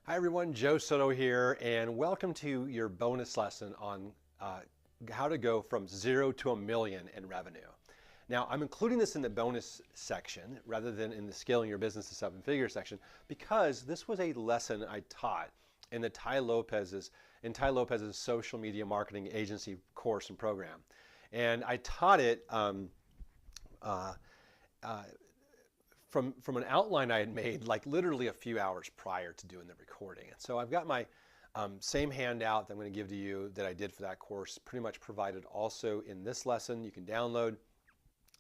Hi everyone, Joe Soto here, and welcome to your bonus lesson on how to go from 0 to $1 million in revenue. Now, I'm including this in the bonus section rather than in the scaling your business to seven-figure section because this was a lesson I taught in Tai Lopez's social media marketing agency course and program, and I taught it. From an outline I had made like literally a few hours prior to doing the recording. And so I've got my same handout that I'm going to give to you that I did for that course pretty much provided also in this lesson. You can download.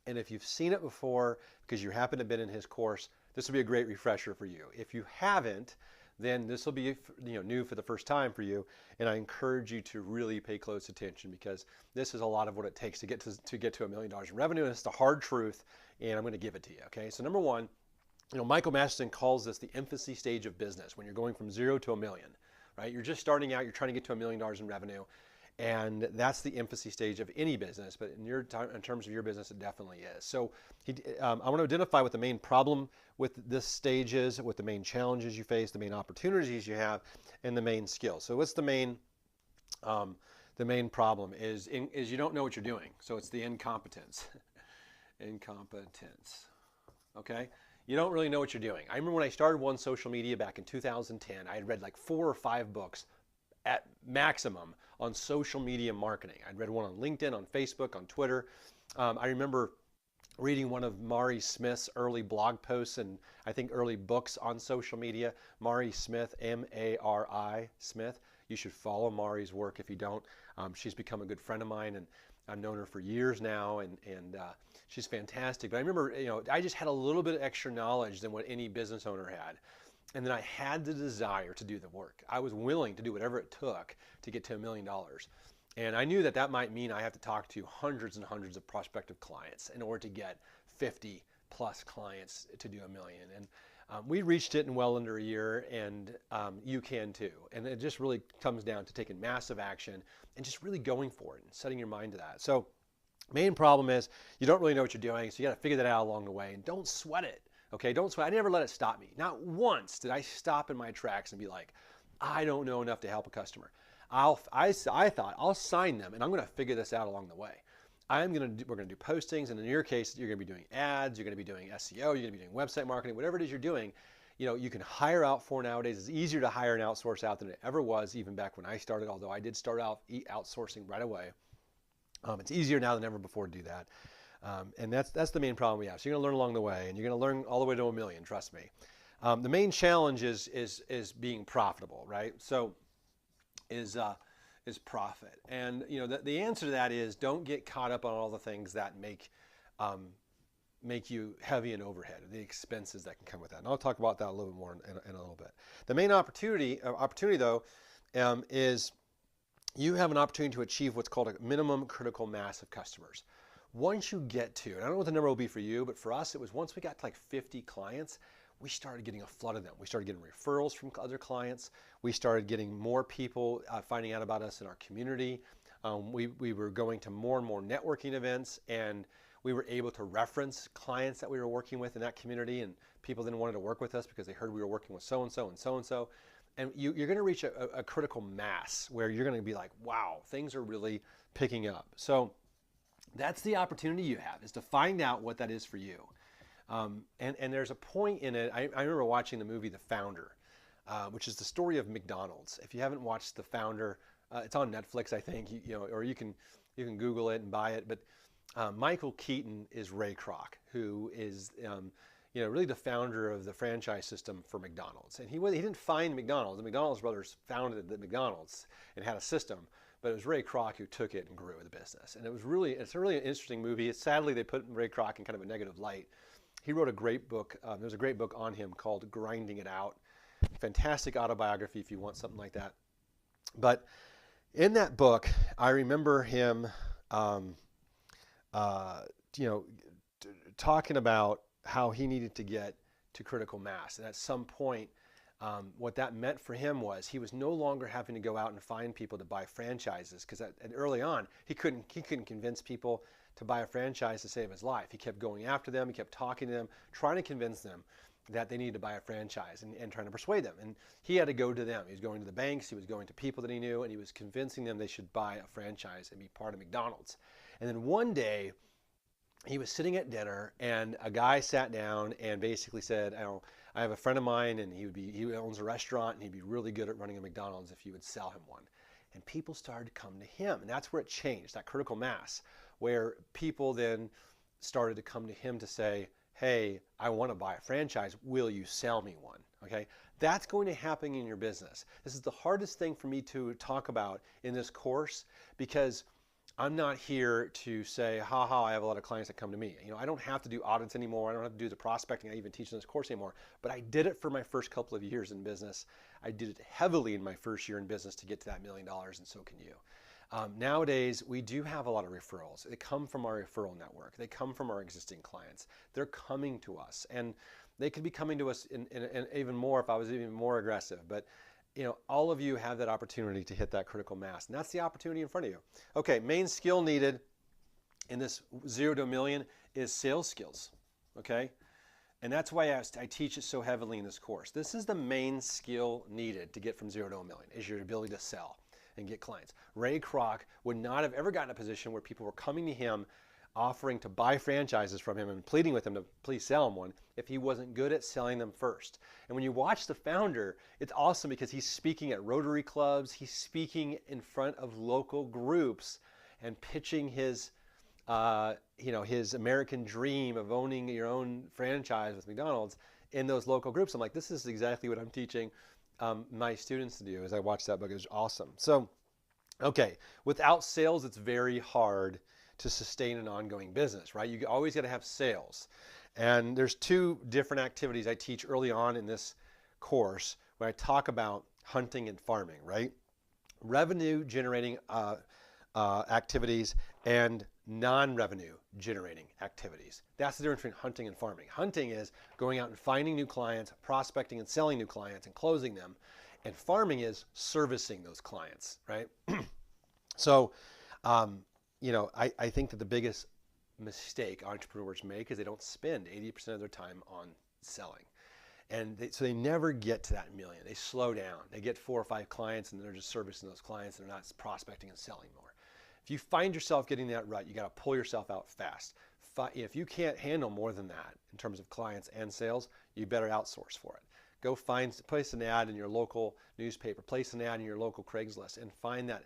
And if you've seen it before because you happen to have been in his course, this will be a great refresher for you. If you haven't, then this will be new for the first time for you, and I encourage you to really pay close attention because this is a lot of what it takes to get to $1 million in revenue, and it's the hard truth, and I'm going to give it to you. Okay, so number one, Michael Masterson calls this the infancy stage of business when you're going from 0 to $1 million, right? You're just starting out, you're trying to get to $1 million in revenue, and that's the infancy stage of any business, but in terms of your business, it definitely is. So I want to identify what the main problem with this stage is, what the main challenges you face, the main opportunities you have, and the main skills. So what's the main problem is you don't know what you're doing. So it's the incompetence. Incompetence. Okay? You don't really know what you're doing. I remember when I started One Social Media back in 2010, I had read like 4 or 5 books at maximum on social media marketing. I'd read one on LinkedIn, on Facebook, on Twitter. I remember reading one of Mari Smith's early blog posts and I think early books on social media. Mari Smith, M-A-R-I Smith. You should follow Mari's work if you don't. She's become a good friend of mine, and I've known her for years now, and she's fantastic. But I remember, I just had a little bit of extra knowledge than what any business owner had. And then I had the desire to do the work. I was willing to do whatever it took to get to $1 million. And I knew that might mean I have to talk to hundreds and hundreds of prospective clients in order to get 50 plus clients to do $1 million. And we reached it in well under a year, and you can too. And it just really comes down to taking massive action and just really going for it and setting your mind to that. So main problem is you don't really know what you're doing, so you got to figure that out along the way, and don't sweat it. Okay, don't sweat. I never let it stop me. Not once did I stop in my tracks and be like, I don't know enough to help a customer. I thought I'll sign them and I'm going to figure this out along the way. We're going to do postings, and in your case, you're going to be doing ads, you're going to be doing SEO, you're going to be doing website marketing, whatever it is you're doing. You can hire out for nowadays. It's easier to hire and outsource out than it ever was, even back when I started, although I did start out outsourcing right away. It's easier now than ever before to do that. And that's the main problem we have. So you're going to learn along the way, and you're going to learn all the way to $1 million, trust me. The main challenge is being profitable, right? So is profit. And the answer to that is don't get caught up on all the things that make you heavy in overhead, the expenses that can come with that. And I'll talk about that a little bit more in a little bit. The main opportunity though is you have an opportunity to achieve what's called a minimum critical mass of customers. Once you get to, and I don't know what the number will be for you, but for us, it was once we got to like 50 clients, we started getting a flood of them. We started getting referrals from other clients. We started getting more people finding out about us in our community. We were going to more and more networking events, and we were able to reference clients that we were working with in that community, and people then wanted to work with us because they heard we were working with so-and-so and so-and-so. And you're going to reach a critical mass where you're going to be like, wow, things are really picking up. So that's the opportunity you have, is to find out what that is for you. And there's a point in it. I remember watching the movie The Founder, which is the story of McDonald's. If you haven't watched The Founder, it's on Netflix, I think, or you can Google it and buy it. But Michael Keaton is Ray Kroc, who is really the founder of the franchise system for McDonald's. And he didn't find McDonald's. The McDonald's brothers founded the McDonald's and had a system. But it was Ray Kroc who took it and grew the business. And it's a really interesting movie. Sadly, they put Ray Kroc in kind of a negative light. He wrote a great book. There's a great book on him called Grinding It Out. Fantastic autobiography if you want something like that. But in that book, I remember him, talking about how he needed to get to critical mass. And at some point, what that meant for him was he was no longer having to go out and find people to buy franchises, because early on he couldn't convince people to buy a franchise to save his life. He kept going after them, he kept talking to them, trying to convince them. that they needed to buy a franchise and trying to persuade them. And he had to go to them. He was going to the banks, he was going to people that he knew, and he was convincing them they should buy a franchise and be part of McDonald's. And then one day, he was sitting at dinner, and a guy sat down and basically said, I have a friend of mine, and he owns a restaurant, and he'd be really good at running a McDonald's if you would sell him one. And people started to come to him, and that's where it changed, that critical mass, where people then started to come to him to say, hey, I want to buy a franchise. Will you sell me one? Okay, that's going to happen in your business. This is the hardest thing for me to talk about in this course, because I'm not here to say, haha, I have a lot of clients that come to me. I don't have to do audits anymore. I don't have to do the prospecting I even teach in this course anymore. But I did it for my first couple of years in business. I did it heavily in my first year in business to get to that $1 million, and so can you. Nowadays, we do have a lot of referrals. They come from our referral network. They come from our existing clients. They're coming to us, and they could be coming to us in even more if I was even more aggressive. But all of you have that opportunity to hit that critical mass, and that's the opportunity in front of you. Okay, main skill needed in this 0 to $1 million is sales skills. Okay, and that's why I teach it so heavily in this course. This is the main skill needed to get from 0 to $1 million, is your ability to sell and get clients. Ray Kroc would not have ever gotten a position where people were coming to him offering to buy franchises from him and pleading with him to please sell him one if he wasn't good at selling them first. And when you watch the founder, it's awesome because he's speaking at Rotary clubs, he's speaking in front of local groups and pitching his his American dream of owning your own franchise with McDonald's in those local groups. I'm like, this is exactly what I'm teaching my students to do as I watch that book. It was awesome. So, okay, without sales, it's very hard to sustain an ongoing business, right? You always got to have sales. And there's 2 different activities I teach early on in this course when I talk about hunting and farming, right? Revenue generating activities and non-revenue generating activities. That's the difference between hunting and farming. Hunting is going out and finding new clients, prospecting and selling new clients and closing them. And farming is servicing those clients, right? So, I think that the biggest mistake entrepreneurs make is they don't spend 80% of their time on selling. And so they never get to that $1 million. They slow down. They get 4 or 5 clients and they're just servicing those clients and they're not prospecting and selling more. If you find yourself getting that rut, you got to pull yourself out fast. If you can't handle more than that in terms of clients and sales, you better outsource for it. Go place an ad in your local newspaper, place an ad in your local Craigslist, and find that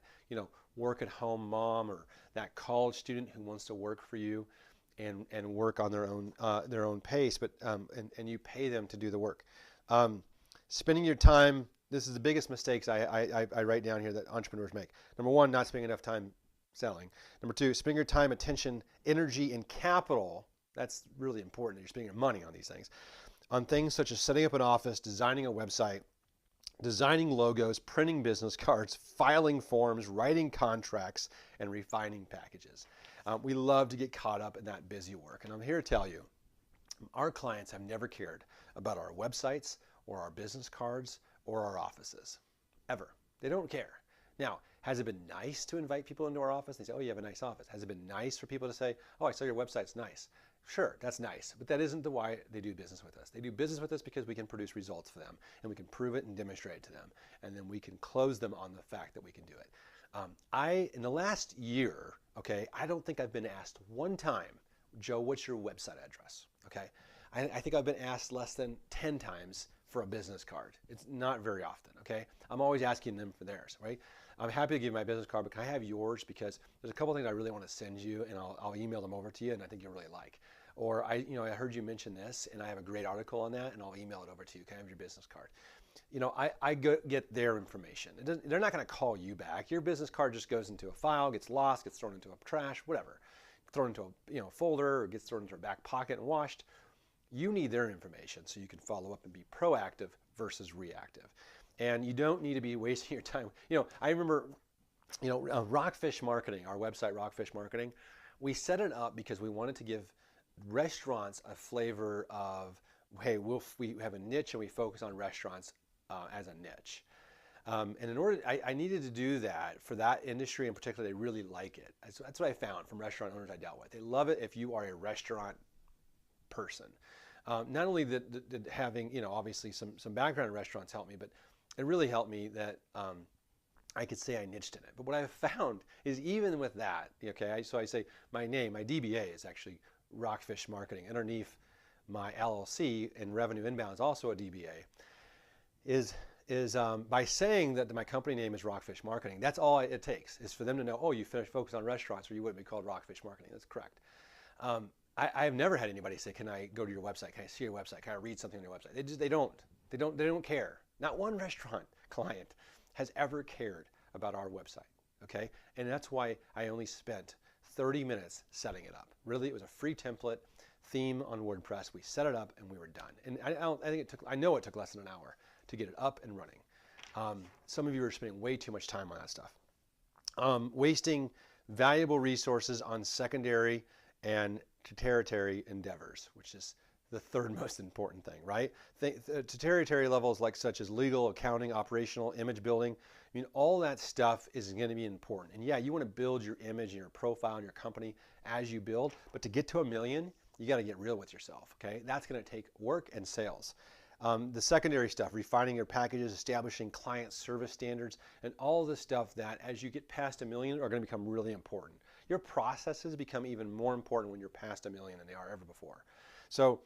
work at home mom or that college student who wants to work for you and work on their own pace, but and you pay them to do the work. Spending your time. This is the biggest mistakes I write down here that entrepreneurs make. Number 1, not spending enough time selling. Number 2, spending your time, attention, energy, and capital. That's really important. You're spending your money on these things. On things such as setting up an office, designing a website, designing logos, printing business cards, filing forms, writing contracts, and refining packages. We love to get caught up in that busy work. And I'm here to tell you, our clients have never cared about our websites or our business cards or our offices, ever. They don't care. Now, has it been nice to invite people into our office? They say, oh, you have a nice office. Has it been nice for people to say, oh, I saw your website's nice? Sure, that's nice, but that isn't why they do business with us. They do business with us because we can produce results for them, and we can prove it and demonstrate it to them, and then we can close them on the fact that we can do it. In the last year, okay, I don't think I've been asked one time, Joe, what's your website address? Okay, I think I've been asked less than 10 times for a business card. It's not very often, okay? I'm always asking them for theirs, right? I'm happy to give you my business card, but can I have yours? Because there's a couple things I really want to send you, and I'll email them over to you, and I think you'll really like. Or I heard you mention this, and I have a great article on that, and I'll email it over to you. Can I have your business card? I get their information. They're not going to call you back. Your business card just goes into a file, gets lost, gets thrown into a trash, whatever. Thrown into a folder, or gets thrown into a back pocket and washed. You need their information so you can follow up and be proactive versus reactive. And you don't need to be wasting your time. I remember, Rockfish Marketing, our website, Rockfish Marketing, we set it up because we wanted to give restaurants a flavor of, hey, we have a niche and we focus on restaurants as a niche. And in order, I needed to do that for that industry in particular. They really like it. That's what I found from restaurant owners I dealt with. They love it if you are a restaurant person. Not only did having, obviously some background in restaurants helped me, but it really helped me that I could say I niched in it. But what I've found is even with that, okay, so I say my name, my DBA is actually Rockfish Marketing. Underneath my LLC and Revenue Inbound is also a DBA. Is by saying that my company name is Rockfish Marketing, that's all it takes is for them to know, oh, you focus on restaurants or you wouldn't be called Rockfish Marketing. That's correct. I've never had anybody say, can I go to your website? Can I see your website? Can I read something on your website? They don't care. Not one restaurant client has ever cared about our website, okay? And that's why I only spent 30 minutes setting it up. Really, it was a free template theme on WordPress. We set it up and we were done. And I know it took less than an hour to get it up and running. Some of you are spending way too much time on that stuff. Wasting valuable resources on secondary and tertiary endeavors, which is the third most important thing, right? Tertiary levels like such as legal, accounting, operational, image building, I mean, all that stuff is going to be important. And yeah, you want to build your image and your profile and your company as you build, but to get to 1 million, you got to get real with yourself, okay? That's going to take work and sales. The secondary stuff, refining your packages, establishing client service standards, and all the stuff that as you get past 1 million are going to become really important. Your processes become even more important when you're past 1 million than they are ever before. So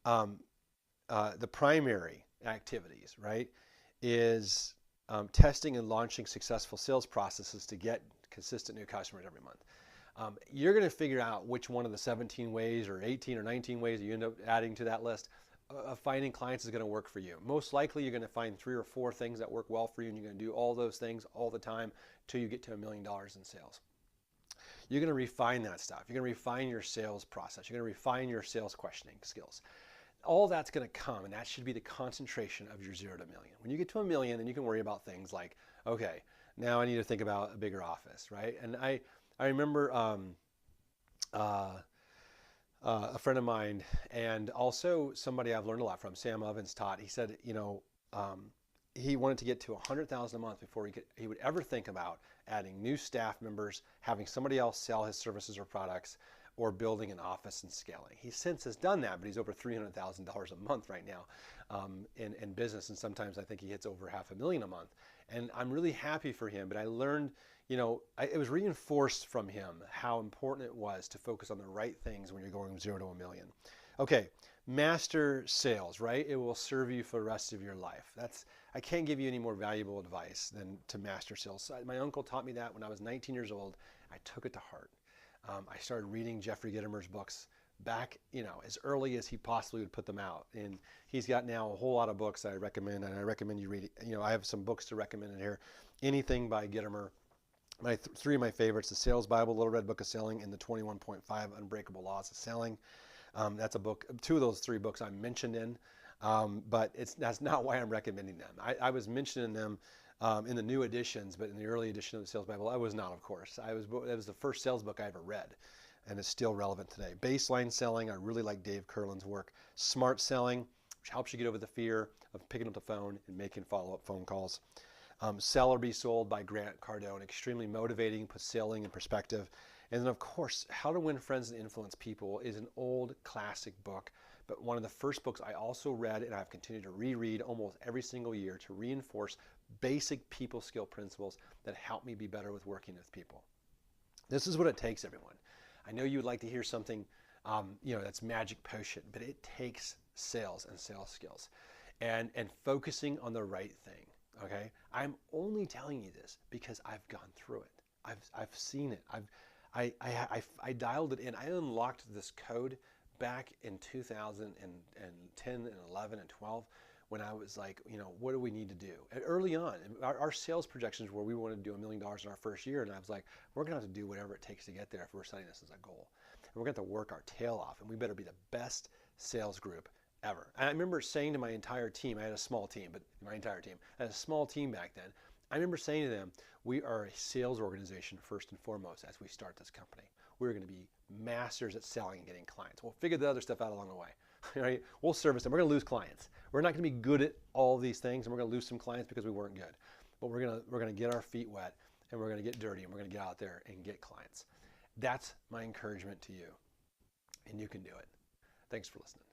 the primary activities, right, is testing and launching successful sales processes to get consistent new customers every month. You're going to figure out which one of the 17 ways or 18 or 19 ways that you end up adding to that list of finding clients is going to work for you. Most likely you're going to find 3 or 4 things that work well for you, and you're going to do all those things all the time till you get to $1 million in sales. You're going to refine that stuff. You're going to refine your sales process. You're going to refine your sales questioning skills. All that's going to come, and that should be the concentration of your 0 to 1 million. When you get to 1 million, then you can worry about things like, okay, now I need to think about a bigger office, right? And I remember a friend of mine, and also somebody I've learned a lot from, Sam Ovens, taught. He said, he wanted to get to 100,000 a month before he would ever think about adding new staff members, having somebody else sell his services or products, or building an office and scaling. He since has done that, but he's over $300,000 a month right now in business, and sometimes I think he hits over $500,000 a month. And I'm really happy for him, but I learned, it was reinforced from him how important it was to focus on the right things when you're going 0 to 1 million. Okay, master sales, right? It will serve you for the rest of your life. I can't give you any more valuable advice than to master sales. My uncle taught me that when I was 19 years old. I took it to heart. I started reading Jeffrey Gitomer's books back, as early as he possibly would put them out. And he's got now a whole lot of books that I recommend, and I recommend you read it. I have some books to recommend in here. Anything by Gitomer. 3 of my favorites: The Sales Bible, Little Red Book of Selling, and the 21.5 Unbreakable Laws of Selling. That's a book. 2 of those 3 books I'm mentioned in, but that's not why I'm recommending them. I was mentioning them in the new editions, but in the early edition of the Sales Bible, I was not, of course. It was the first sales book I ever read, and it's still relevant today. Baseline selling, I really like Dave Curlin's work. Smart selling, which helps you get over the fear of picking up the phone and making follow-up phone calls. Sell or Be Sold by Grant Cardone, extremely motivating, puts selling in perspective. And then, of course, How to Win Friends and Influence People is an old classic book, but one of the first books I also read, and I've continued to reread almost every single year to reinforce basic people skill principles that help me be better with working with people. This is what it takes, everyone. I know you would like to hear something, that's magic potion, but it takes sales and sales skills and focusing on the right thing. Okay, I'm only telling you this because I've gone through it. I've seen it. I dialed it in. I unlocked this code back in 2010 and 11 and 12 when I was like, what do we need to do? And early on, our sales projections were we wanted to do $1 million in our first year, and I was like, we're gonna have to do whatever it takes to get there if we're setting this as a goal. And we're gonna have to work our tail off, and we better be the best sales group ever. And I remember saying to my entire team, I had a small team, but my entire team, I had a small team back then. I remember saying to them, we are a sales organization first and foremost as we start this company. We're going to be masters at selling and getting clients. We'll figure the other stuff out along the way. Right? We'll service them. We're going to lose clients. We're not going to be good at all these things, and we're going to lose some clients because we weren't good. But we're going to get our feet wet, and we're going to get dirty, and we're going to get out there and get clients. That's my encouragement to you, and you can do it. Thanks for listening.